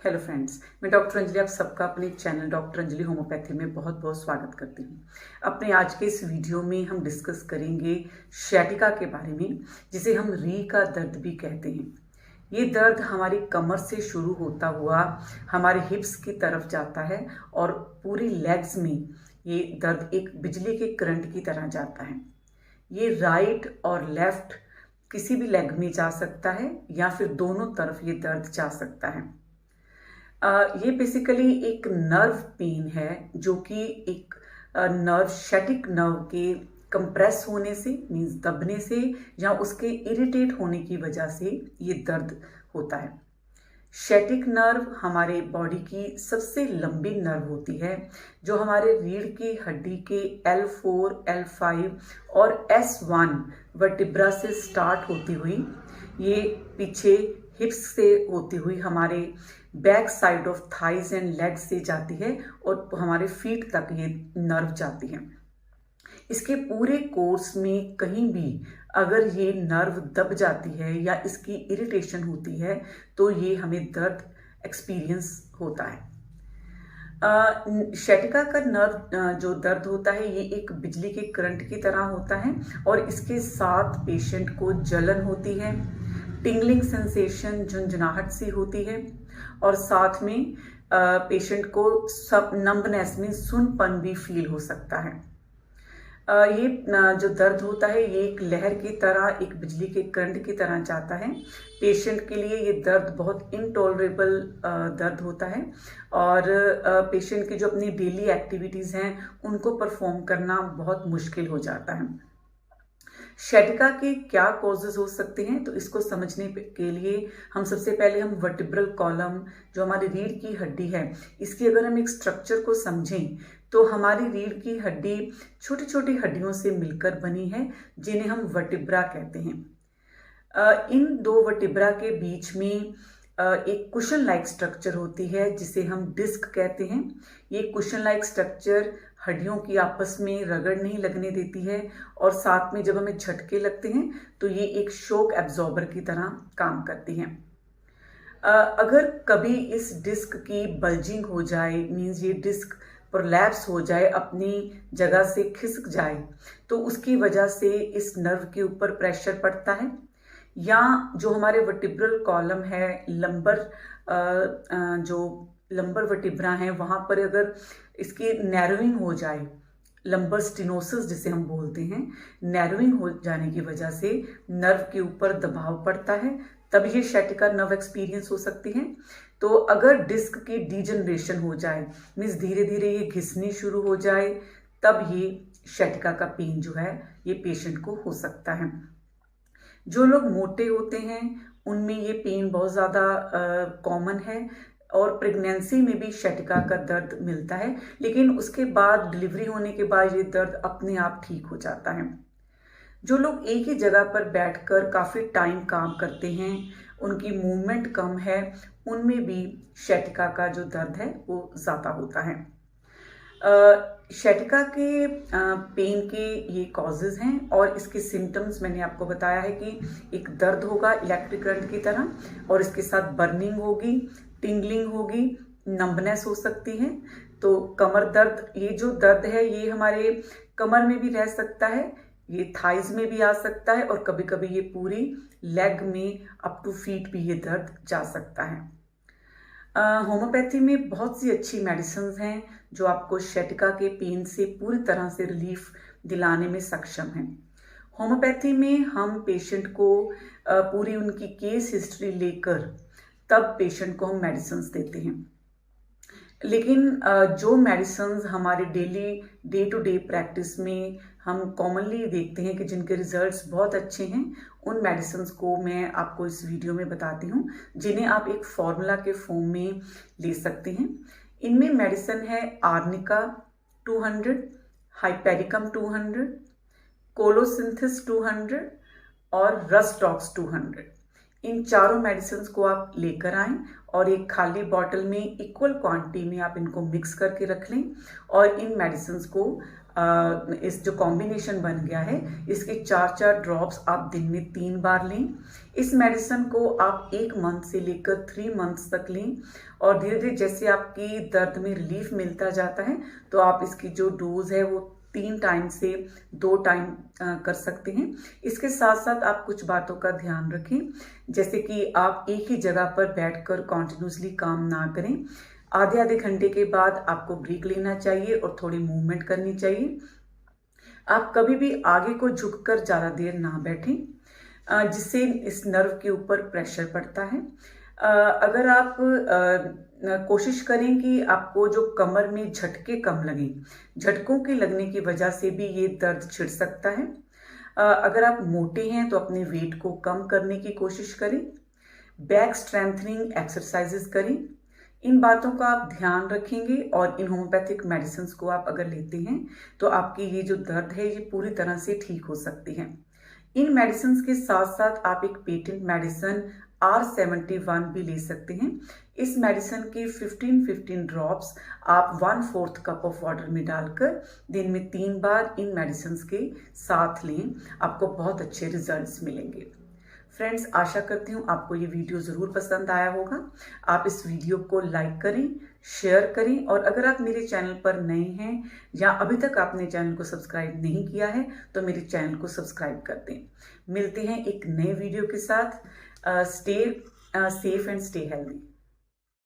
Hello friends, मैं doctor Anjali आप सबका अपने चैनल डॉक्टर अंजलि होम्योपैथी में बहुत बहुत स्वागत करती हूँ। अपने आज के इस वीडियो में हम डिस्कस करेंगे सciatica के बारे में, जिसे हम रीढ़ का दर्द भी कहते हैं। ये दर्द हमारी कमर से शुरू होता हुआ हमारे हिप्स की तरफ जाता है और पूरी लेग्स में ये दर्द एक बिजली के करंट की तरह जाता है। ये राइट और लेफ्ट किसी भी लेग में जा सकता है या फिर दोनों तरफ ये दर्द जा सकता है। ये बेसिकली एक नर्व पेन है जो कि एक नर्व sciatic नर्व के कंप्रेस होने से मीन्स दबने से या उसके इरिटेट होने की वजह से ये दर्द होता है। sciatic नर्व हमारे बॉडी की सबसे लंबी नर्व होती है जो हमारे रीढ़ की हड्डी के L4, L5 और S1 वर्टिब्रा से स्टार्ट होती हुई ये पीछे हिप्स से होती हुई हमारे back side of thighs and legs से जाती है और हमारे फीट तक ये नर्व जाती है। इसके पूरे कोर्स में कहीं भी अगर ये नर्व दब जाती है या इसकी इरिटेशन होती है तो ये हमें दर्द एक्सपीरियंस होता है। sciatica का नर्व जो दर्द होता है ये एक बिजली के करंट की तरह होता है और इसके साथ पेशेंट को जलन होती है, टिंगलिंग सेंसेशन झुंझुनाहट सी होती है और साथ में पेशेंट को सब नंबनेस में सुनपन भी फील हो सकता है। ये जो दर्द होता है ये एक लहर की तरह एक बिजली के करंट की तरह जाता है। पेशेंट के लिए ये दर्द बहुत इनटॉलरेबल दर्द होता है और पेशेंट की जो अपनी डेली एक्टिविटीज़ हैं उनको परफॉर्म करना बहुत मुश्किल हो जाता है। sciatica के क्या कॉजेज हो सकते हैं तो इसको समझने के लिए हम सबसे पहले हम वर्टिब्रल कॉलम जो हमारी रीढ़ की हड्डी है इसकी अगर हम एक स्ट्रक्चर को समझें तो हमारी रीढ़ की हड्डी छोटी छोटी हड्डियों से मिलकर बनी है जिन्हें हम वर्टिब्रा कहते हैं। इन दो वर्टिब्रा के बीच में एक कुशन लाइक स्ट्रक्चर होती है जिसे हम डिस्क कहते हैं। ये कुशन लाइक स्ट्रक्चर हड्डियों की आपस में रगड़ नहीं लगने देती है और साथ में जब हमें झटके लगते हैं तो ये एक शॉक एब्जॉर्बर की तरह काम करती है। अगर कभी इस डिस्क की बल्जिंग हो जाए मीन्स ये डिस्क प्रोलैप्स हो जाए, अपनी जगह से खिसक जाए तो उसकी वजह से इस नर्व के ऊपर प्रेशर पड़ता है या जो हमारे वर्टिब्रल कॉलम है जो लंबर वर्टिब्रा है वहाँ पर अगर इसकी नैरोइंग हो जाए, लंबर स्टिनोसिस जिसे हम बोलते हैं, नैरोइंग हो जाने की वजह से नर्व के ऊपर दबाव पड़ता है तब ये sciatica नर्व एक्सपीरियंस हो सकती है। तो अगर डिस्क की डीजनरेशन हो जाए मीन्स धीरे धीरे ये घिसनी शुरू हो जाए तब ये sciatica का पेन जो है ये पेशेंट को हो सकता है। जो लोग मोटे होते हैं उनमें ये पेन बहुत ज़्यादा कॉमन है और प्रेगनेंसी में भी sciatica का दर्द मिलता है, लेकिन उसके बाद डिलीवरी होने के बाद ये दर्द अपने आप ठीक हो जाता है। जो लोग एक ही जगह पर बैठकर काफ़ी टाइम काम करते हैं, उनकी मूवमेंट कम है, उनमें भी sciatica का जो दर्द है वो ज़्यादा होता है। sciatica के पेन के ये कॉजेज हैं और इसके सिम्टम्स मैंने आपको बताया है कि एक दर्द होगा इलेक्ट्रिक करंट की तरह और इसके साथ बर्निंग होगी, टिंगलिंग होगी, नंबनेस हो सकती है। तो कमर दर्द, ये जो दर्द है ये हमारे कमर में भी रह सकता है, ये थाइज में भी आ सकता है और कभी कभी ये पूरी लेग में अप टू फीट भी ये दर्द जा सकता है। होम्योपैथी में बहुत सी अच्छी मेडिसिन हैं जो आपको sciatica के पेन से पूरी तरह से रिलीफ दिलाने में सक्षम हैं। होम्योपैथी में हम पेशेंट को पूरी उनकी केस हिस्ट्री लेकर तब पेशेंट को हम मेडिसिन देते हैं, लेकिन जो मेडिसिन हमारे daily day to day practice में हम कॉमनली देखते हैं कि जिनके रिजल्ट्स बहुत अच्छे हैं उन मेडिसिन को मैं आपको इस वीडियो में बताती हूँ जिन्हें आप एक फॉर्मूला के फॉर्म में ले सकते हैं। इनमें मेडिसिन है आर्निका 200, हाइपेरिकम 200, कोलोसिंथिस 200 और रस्टॉक्स 200। इन चारों मेडिसिन को आप लेकर आएं और एक खाली बॉटल में इक्वल क्वांटिटी में आप इनको मिक्स करके रख लें और इन मेडिसिन को इस जो कॉम्बिनेशन बन गया है इसके 4-4 ड्रॉप्स आप दिन में 3 बार लें। इस मेडिसिन को आप 1 मंथ से लेकर 3 मंथ्स तक लें और धीरे धीरे जैसे आपकी दर्द में रिलीफ मिलता जाता है तो आप इसकी जो डोज है वो 3 टाइम से 2 टाइम कर सकते हैं। इसके साथ साथ आप कुछ बातों का ध्यान रखें, जैसे कि आप एक ही जगह पर बैठकर कॉन्टिन्यूसली काम ना करें। आधे आधे घंटे के बाद आपको ब्रेक लेना चाहिए और थोड़ी मूवमेंट करनी चाहिए। आप कभी भी आगे को झुककर ज़्यादा देर ना बैठें, जिससे इस नर्व के ऊपर प्रेशर पड़ता है। अगर आप कोशिश करें कि आपको जो कमर में झटके कम लगें, झटकों के लगने की वजह से भी ये दर्द छिड़ सकता है। अगर आप मोटे हैं तो अपने वेट को कम करने की कोशिश करें। बैक स्ट्रेंथनिंग एक्सरसाइजेस करें। इन बातों का आप ध्यान रखेंगे और इन होम्योपैथिक मेडिसिन को आप अगर लेते हैं तो आपकी ये जो दर्द है ये पूरी तरह से ठीक हो सकती है। इन मेडिसिन के साथ साथ आप एक पेटेंट मेडिसिन R71 भी ले सकते हैं। इस मेडिसिन के 15-15 ड्रॉप्स आप 1/4 कप ऑफ वाटर में डालकर दिन में 3 बार इन मेडिसिन के साथ लें। आपको बहुत अच्छे रिजल्ट्स मिलेंगे। फ्रेंड्स, आशा करती हूँ आपको ये वीडियो ज़रूर पसंद आया होगा। आप इस वीडियो को लाइक करें, शेयर करें और अगर आप मेरे चैनल पर नए हैं या अभी तक आपने चैनल को सब्सक्राइब नहीं किया है तो मेरे चैनल को सब्सक्राइब कर दें। मिलते हैं एक नए वीडियो के साथ। Stay safe and stay healthy.